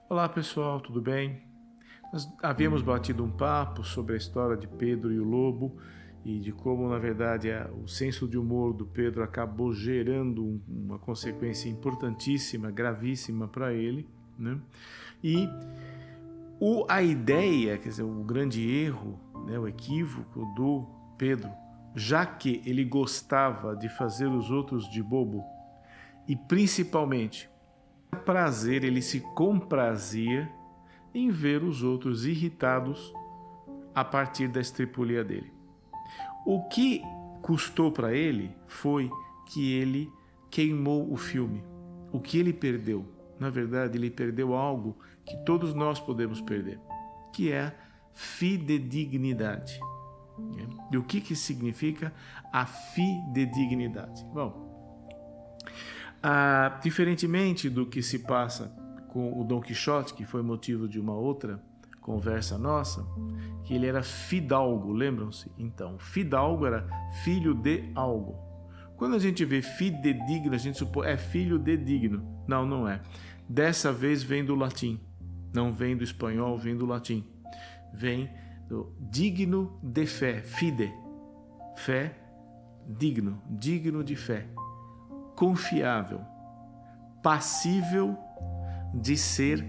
Olá pessoal, tudo bem? Nós havíamos batido um papo sobre a história de Pedro e o lobo e de como, na verdade, o senso de humor do Pedro acabou gerando uma consequência importantíssima, gravíssima para ele, né? E a ideia, quer dizer, o grande erro, né, o equívoco do Pedro, já que ele gostava de fazer os outros de bobo e principalmente prazer, ele se comprazia em ver os outros irritados a partir da estripulia dele. O que custou para ele foi que ele queimou o filme. O que ele perdeu? Na verdade, ele perdeu algo que todos nós podemos perder, que é a fidedignidade. E o que significa a fidedignidade? Bom, diferentemente do que se passa com o Dom Quixote, que foi motivo de uma outra conversa nossa, que ele era fidalgo, lembram-se? Então, fidalgo era filho de algo. Quando a gente vê fidedigno, a gente supõe é filho de digno. Não, não é. Dessa vez vem do latim. Não vem do espanhol, vem do latim. Vem do digno de fé, fide. Fé, digno, digno de fé. Confiável, passível de ser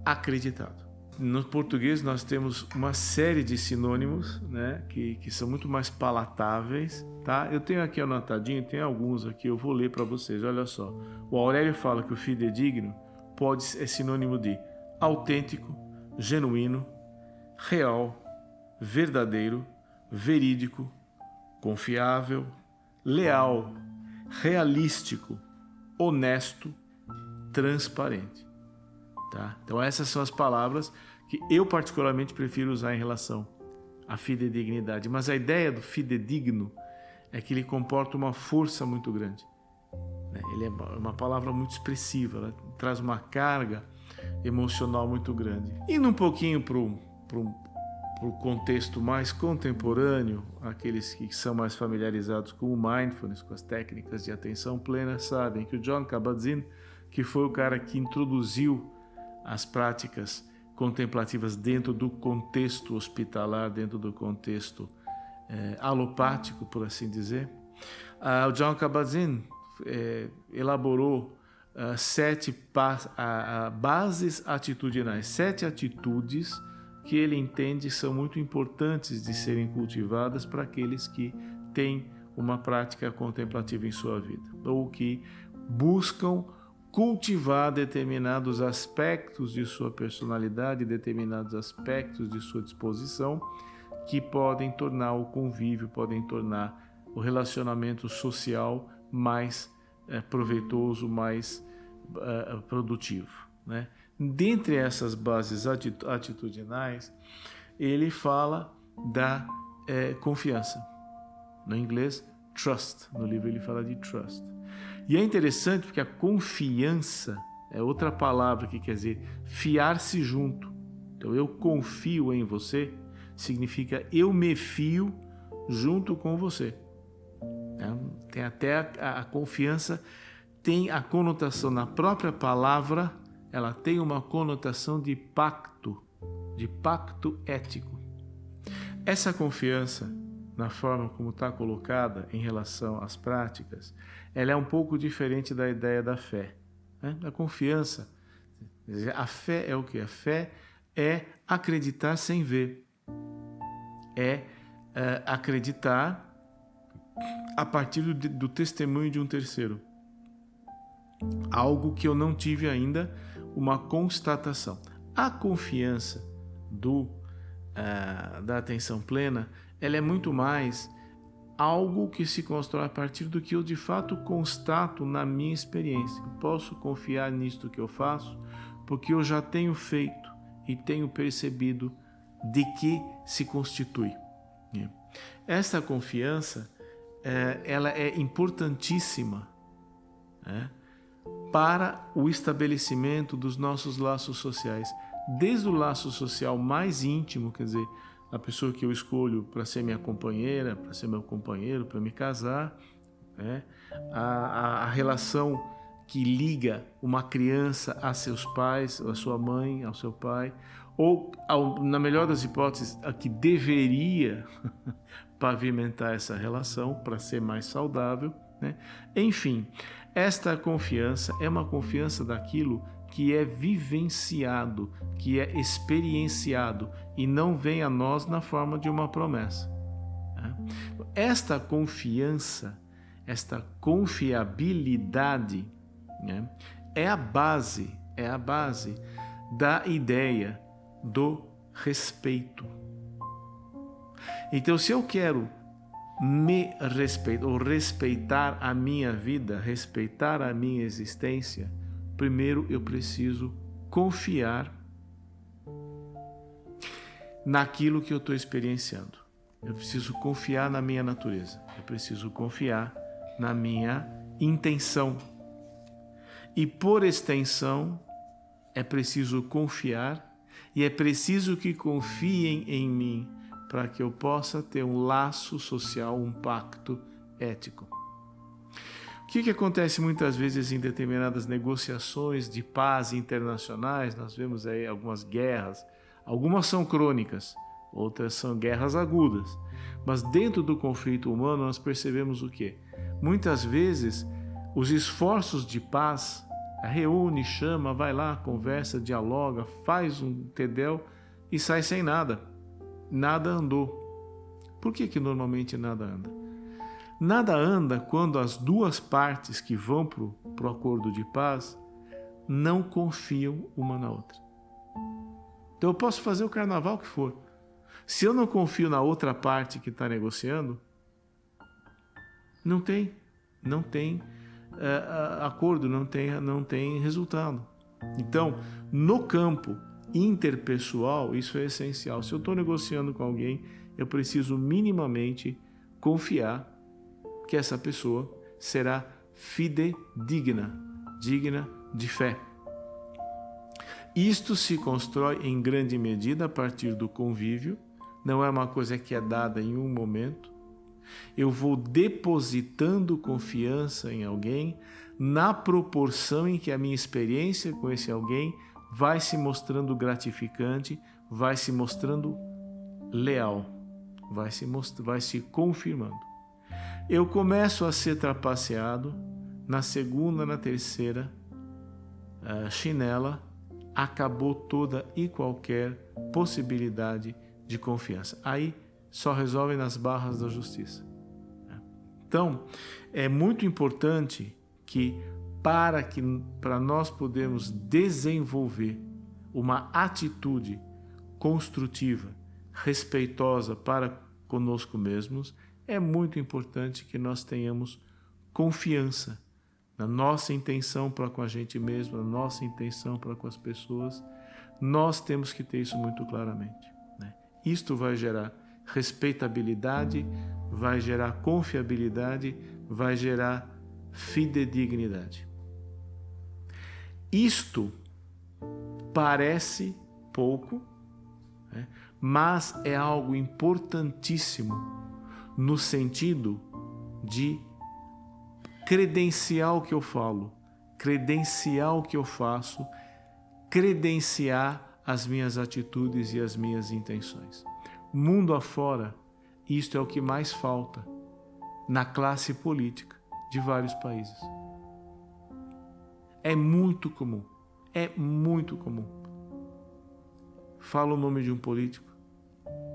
acreditado. No português nós temos uma série de sinônimos, né, que são muito mais palatáveis, tá? Eu tenho aqui anotadinho, tem alguns aqui, eu vou ler para vocês, olha só. O Aurélio fala que o fidedigno é sinônimo de autêntico, genuíno, real, verdadeiro, verídico, confiável, leal, realístico, honesto, transparente. Tá? Então essas são as palavras que eu particularmente prefiro usar em relação à fidedignidade. Mas a ideia do fidedigno é que ele comporta uma força muito grande. Ele é uma palavra muito expressiva, ela traz uma carga emocional muito grande. Indo um pouquinho para o contexto mais contemporâneo, aqueles que são mais familiarizados com o mindfulness, com as técnicas de atenção plena, sabem que o Jon Kabat-Zinn, que foi o cara que introduziu as práticas contemplativas dentro do contexto hospitalar, dentro do contexto alopático, por assim dizer, o Jon Kabat-Zinn elaborou 7 bases atitudinais, 7 atitudes que ele entende são muito importantes de serem cultivadas para aqueles que têm uma prática contemplativa em sua vida, ou que buscam cultivar determinados aspectos de sua personalidade, determinados aspectos de sua disposição, que podem tornar o convívio, podem tornar o relacionamento social mais proveitoso, mais produtivo, né? Dentre essas bases atitudinais, ele fala da confiança. No inglês, trust. No livro ele fala de trust. E é interessante porque a confiança é outra palavra que quer dizer fiar-se junto. Então, eu confio em você significa eu me fio junto com você. Tem até a confiança, tem a conotação na própria palavra, ela tem uma conotação de pacto ético. Essa confiança, na forma como está colocada em relação às práticas, ela é um pouco diferente da ideia da fé. A confiança, a fé é o quê? A fé é acreditar sem ver. Acreditar a partir do testemunho de um terceiro. Algo que eu não tive ainda uma constatação. A confiança da atenção plena, ela é muito mais algo que se constrói a partir do que eu de fato constato na minha experiência. Eu posso confiar nisto que eu faço porque eu já tenho feito e tenho percebido de que se constitui. Essa confiança, ela é importantíssima, para o estabelecimento dos nossos laços sociais. Desde o laço social mais íntimo, quer dizer, a pessoa que eu escolho para ser minha companheira, para ser meu companheiro, para me casar, a relação que liga uma criança a seus pais, a sua mãe, ao seu pai, ou, na melhor das hipóteses, a que deveria pavimentar essa relação para ser mais saudável, né? Enfim, esta confiança é uma confiança daquilo que é vivenciado, que é experienciado e não vem a nós na forma de uma promessa. Esta confiança, esta confiabilidade, né, é a base da ideia do respeito. Então, se eu quero me respeitar, ou respeitar a minha vida, respeitar a minha existência, primeiro eu preciso confiar naquilo que eu estou experienciando. Eu preciso confiar na minha natureza. Eu preciso confiar na minha intenção. E por extensão, é preciso confiar e é preciso que confiem em mim para que eu possa ter um laço social, um pacto ético. O que acontece muitas vezes em determinadas negociações de paz internacionais? Nós vemos aí algumas guerras, algumas são crônicas, outras são guerras agudas. Mas dentro do conflito humano nós percebemos o quê? Muitas vezes os esforços de paz, reúne, chama, vai lá, conversa, dialoga, faz um tedel e sai sem nada. Nada andou. Por que normalmente nada anda? Nada anda quando as duas partes que vão para o acordo de paz não confiam uma na outra. Então eu posso fazer o carnaval que for. Se eu não confio na outra parte que está negociando, não tem acordo, não tem resultado. Então, no campo interpessoal, isso é essencial. Se eu estou negociando com alguém, eu preciso minimamente confiar que essa pessoa será fidedigna, digna de fé. Isto se constrói em grande medida a partir do convívio, não é uma coisa que é dada em um momento. Eu vou depositando confiança em alguém na proporção em que a minha experiência com esse alguém vai se mostrando gratificante, vai se mostrando leal, vai se confirmando. Eu começo a ser trapaceado, na segunda, na terceira chinela, acabou toda e qualquer possibilidade de confiança. Aí só resolve nas barras da justiça. Então, é muito importante que para nós podermos desenvolver uma atitude construtiva, respeitosa para conosco mesmos, é muito importante que nós tenhamos confiança na nossa intenção para com a gente mesmo, na nossa intenção para com as pessoas. Nós temos que ter isso muito claramente, né? Isto vai gerar respeitabilidade, vai gerar confiabilidade, vai gerar fidedignidade. Isto parece pouco, né? Mas é algo importantíssimo no sentido de credenciar o que eu falo, credenciar o que eu faço, credenciar as minhas atitudes e as minhas intenções. Mundo afora, isto é o que mais falta na classe política de vários países. É muito comum, Fala o nome de um político,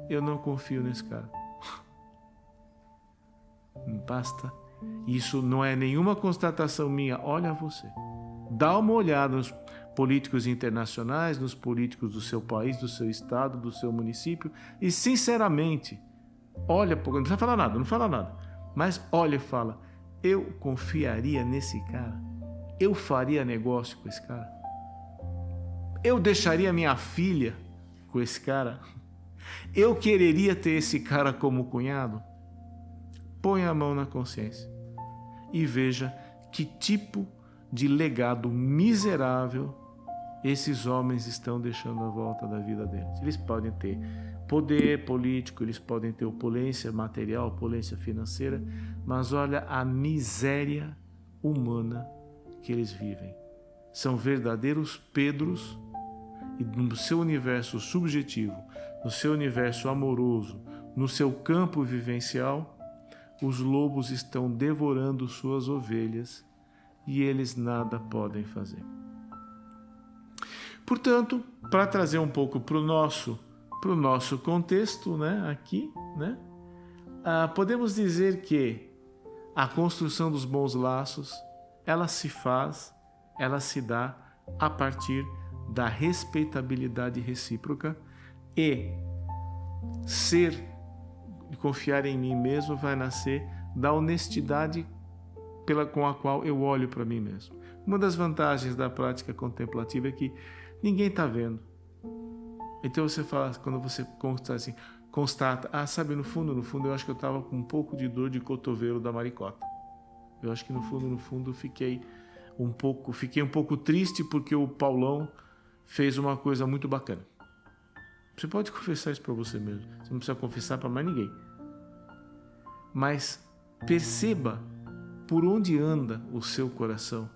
eu não confio nesse cara. Basta. Isso não é nenhuma constatação minha. Olha você. Dá uma olhada nos políticos internacionais, nos políticos do seu país, do seu estado, do seu município e, sinceramente, olha, não precisa falar nada, não fala nada, mas olha e fala, eu confiaria nesse cara? Eu faria negócio com esse cara? Eu deixaria minha filha com esse cara? Eu quereria ter esse cara como cunhado? Põe a mão na consciência e veja que tipo de legado miserável esses homens estão deixando à volta da vida deles. Eles podem ter poder político, eles podem ter opulência material, opulência financeira, mas olha a miséria humana que eles vivem. São verdadeiros Pedros e no seu universo subjetivo, no seu universo amoroso, no seu campo vivencial, os lobos estão devorando suas ovelhas e eles nada podem fazer. Portanto, para trazer um pouco para o nosso contexto, né, aqui, né, podemos dizer que a construção dos bons laços, ela se dá a partir da respeitabilidade recíproca e confiar em mim mesmo vai nascer da honestidade com a qual eu olho para mim mesmo. Uma das vantagens da prática contemplativa é que ninguém está vendo. Então você fala, quando você constata, sabe, no fundo eu acho que eu estava com um pouco de dor de cotovelo da maricota. Eu acho que no fundo fiquei um pouco triste porque o Paulão fez uma coisa muito bacana. Você pode confessar isso para você mesmo. Você não precisa confessar para mais ninguém. Mas perceba por onde anda o seu coração.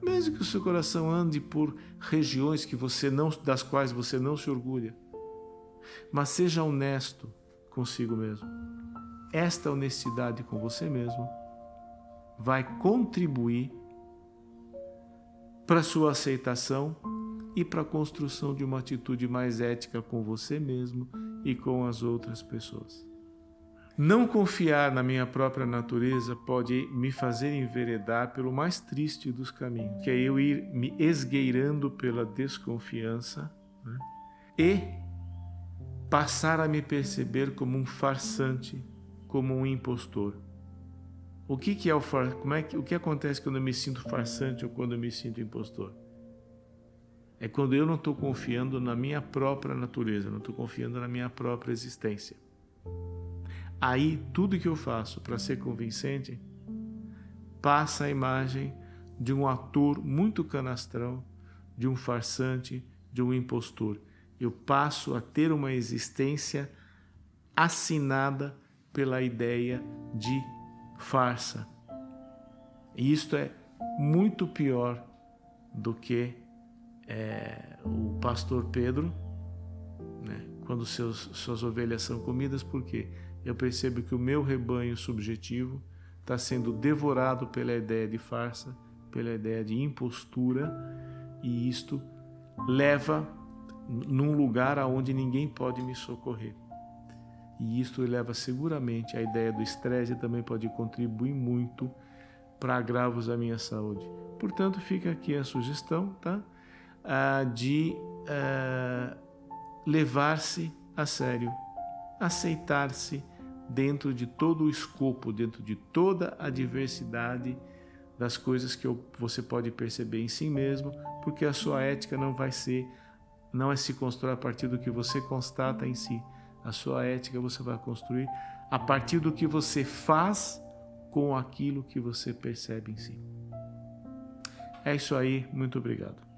Mesmo que o seu coração ande por regiões das quais você não se orgulha. Mas seja honesto consigo mesmo. Esta honestidade com você mesmo vai contribuir para a sua aceitação e para a construção de uma atitude mais ética com você mesmo e com as outras pessoas. Não confiar na minha própria natureza pode me fazer enveredar pelo mais triste dos caminhos, que é eu ir me esgueirando pela desconfiança, né? E passar a me perceber como um farsante, como um impostor. O que é o que acontece quando eu me sinto farsante ou quando eu me sinto impostor? É quando eu não estou confiando na minha própria natureza, não estou confiando na minha própria existência. Aí, tudo que eu faço para ser convincente passa a imagem de um ator muito canastrão, de um farsante, de um impostor. Eu passo a ter uma existência assinada pela ideia de farsa. E isto é muito pior do que o pastor Pedro, né, quando suas ovelhas são comidas, porque eu percebo que o meu rebanho subjetivo está sendo devorado pela ideia de farsa, pela ideia de impostura, e isto leva num lugar aonde ninguém pode me socorrer. E isto leva seguramente à ideia do estresse e também pode contribuir muito para agravos da minha saúde. Portanto, fica aqui a sugestão, tá? De levar-se a sério, aceitar-se dentro de todo o escopo, dentro de toda a diversidade das coisas que você pode perceber em si mesmo, porque a sua ética não é se constrói a partir do que você constata em si. A sua ética você vai construir a partir do que você faz com aquilo que você percebe em si. É isso aí, muito obrigado.